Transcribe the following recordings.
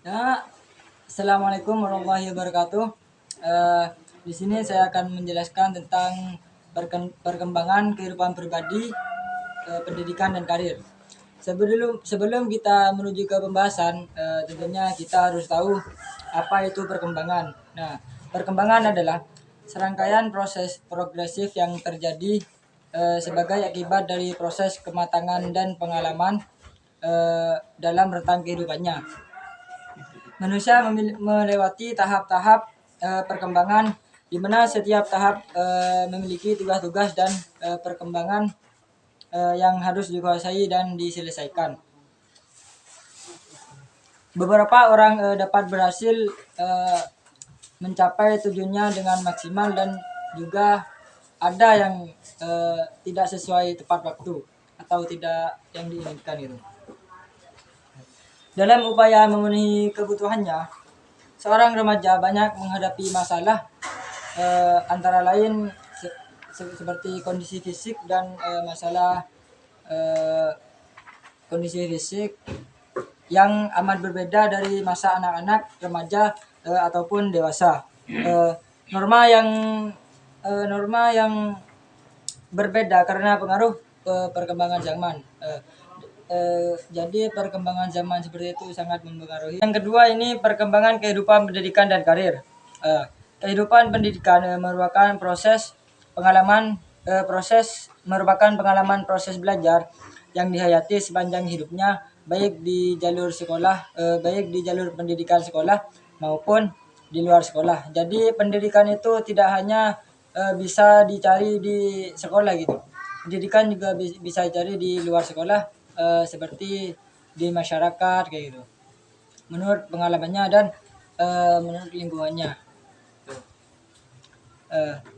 Ya, Assalamualaikum warahmatullahi wabarakatuh. Eh, di sini saya akan menjelaskan tentang perkembangan kehidupan pribadi, pendidikan dan karir. Sebelum kita menuju ke pembahasan, tentunya kita harus tahu apa itu perkembangan. Nah, perkembangan adalah serangkaian proses progresif yang terjadi sebagai akibat dari proses kematangan dan pengalaman dalam rentang kehidupannya. Manusia melewati tahap-tahap perkembangan di mana setiap tahap memiliki tugas-tugas dan perkembangan yang harus dikuasai dan diselesaikan. Beberapa orang dapat berhasil mencapai tujuannya dengan maksimal dan juga ada yang tidak sesuai tepat waktu atau tidak yang diinginkan gitu. Dalam upaya memenuhi kebutuhannya, seorang remaja banyak menghadapi masalah antara lain seperti kondisi fisik dan masalah eh, kondisi fisik yang amat berbeda dari masa anak-anak, remaja ataupun dewasa. Norma norma yang berbeda karena pengaruh perkembangan zaman. Jadi perkembangan zaman seperti itu sangat mempengaruhi. Yang kedua ini perkembangan kehidupan pendidikan dan karir. Kehidupan pendidikan merupakan proses belajar yang dihayati sepanjang hidupnya, baik di jalur sekolah, baik di jalur pendidikan sekolah maupun di luar sekolah. Jadi pendidikan itu tidak hanya bisa dicari di sekolah gitu. Pendidikan juga bisa dicari di luar sekolah, seperti di masyarakat kayak gitu. Menurut pengalamannya dan menurut lingkungannya.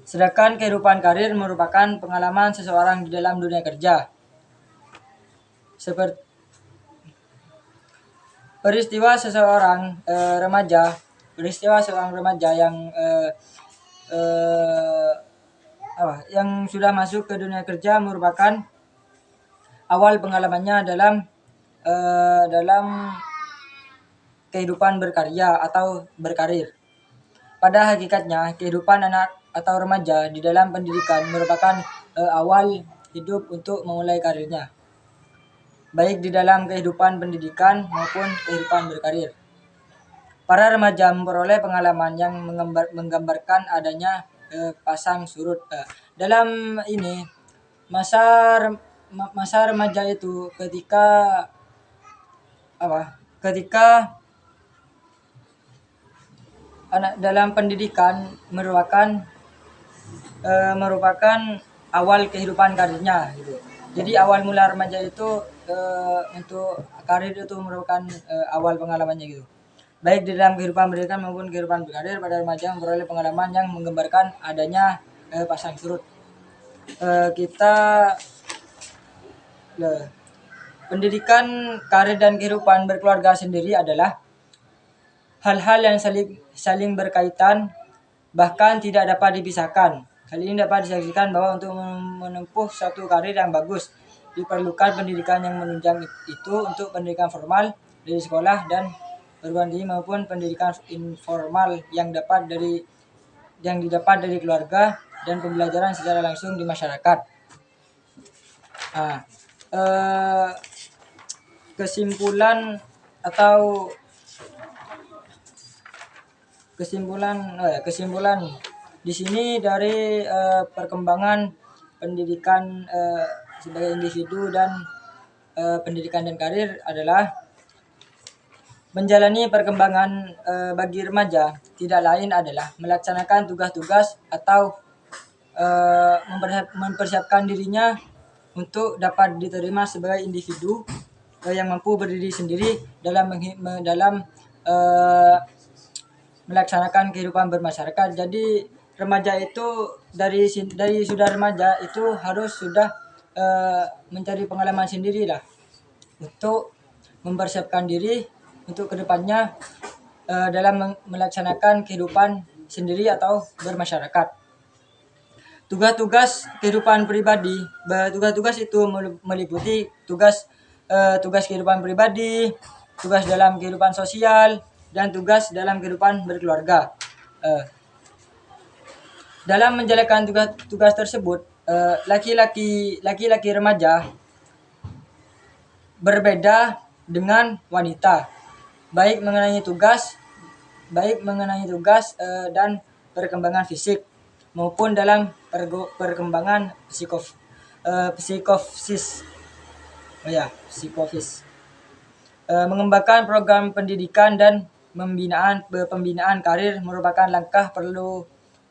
Sedangkan kehidupan karir merupakan pengalaman seseorang di dalam dunia kerja. Seperti peristiwa seorang remaja yang sudah masuk ke dunia kerja merupakan awal pengalamannya dalam kehidupan berkarya atau berkarir. Pada hakikatnya, kehidupan anak atau remaja di dalam pendidikan merupakan awal hidup untuk memulai karirnya, baik di dalam kehidupan pendidikan maupun kehidupan berkarir. Para remaja memperoleh pengalaman yang menggambarkan adanya pasang surut. Dalam ini, masa remaja itu ketika anak dalam pendidikan merupakan awal kehidupan karirnya gitu. Jadi awal mula remaja itu untuk karir itu merupakan awal pengalamannya gitu. Baik di dalam kehidupan pendidikan maupun kehidupan berkarir, pada remaja memperoleh pengalaman yang menggambarkan adanya pasang surut. Pendidikan, karir dan kehidupan berkeluarga sendiri adalah hal-hal yang saling berkaitan, bahkan tidak dapat dipisahkan. Hal ini dapat disaksikan bahwa untuk menempuh suatu karir yang bagus, diperlukan pendidikan yang menunjang itu untuk pendidikan formal dari sekolah dan perguruan tinggi maupun pendidikan informal yang didapat dari keluarga dan pembelajaran secara langsung di masyarakat. Kesimpulan di sini dari perkembangan pendidikan sebagai individu dan pendidikan dan karir adalah menjalani perkembangan bagi remaja tidak lain adalah melaksanakan tugas-tugas atau mempersiapkan dirinya untuk dapat diterima sebagai individu yang mampu berdiri sendiri dalam melaksanakan kehidupan bermasyarakat. Jadi remaja itu dari sudah remaja itu harus sudah mencari pengalaman sendiri lah untuk mempersiapkan diri untuk kedepannya dalam melaksanakan kehidupan sendiri atau bermasyarakat. Tugas-tugas kehidupan pribadi, tugas-tugas itu meliputi tugas kehidupan pribadi, tugas dalam kehidupan sosial, dan tugas dalam kehidupan berkeluarga. Dalam menjalankan tugas tersebut, laki-laki remaja berbeda dengan wanita, baik mengenai tugas dan perkembangan fisik maupun dalam perkembangan psikofis. Mengembangkan program pendidikan dan pembinaan karir merupakan langkah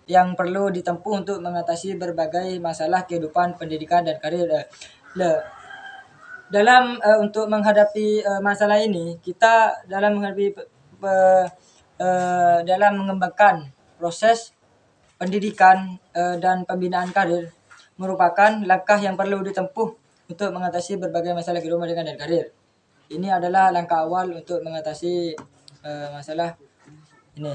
yang perlu ditempuh untuk mengatasi berbagai masalah kehidupan pendidikan dan karir. Untuk menghadapi masalah ini, kita dalam mengembangkan proses pendidikan dan pembinaan karir merupakan langkah yang perlu ditempuh untuk mengatasi berbagai masalah kehidupan pendidikan dan karir. Ini adalah langkah awal untuk mengatasi masalah ini.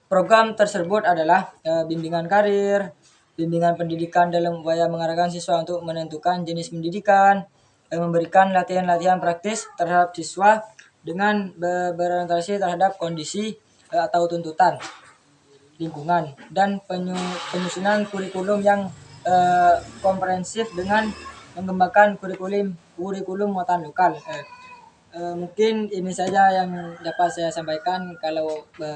Program tersebut adalah bimbingan karir, bimbingan pendidikan dalam upaya mengarahkan siswa untuk menentukan jenis pendidikan, memberikan latihan-latihan praktis terhadap siswa dengan berorientasi terhadap kondisi atau tuntutan lingkungan, dan penyusunan kurikulum yang komprehensif dengan mengembangkan kurikulum muatan lokal. Mungkin ini saja yang dapat saya sampaikan.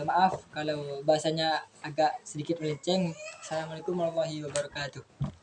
Maaf kalau bahasanya agak sedikit melenceng. Assalamualaikum warahmatullahi wabarakatuh.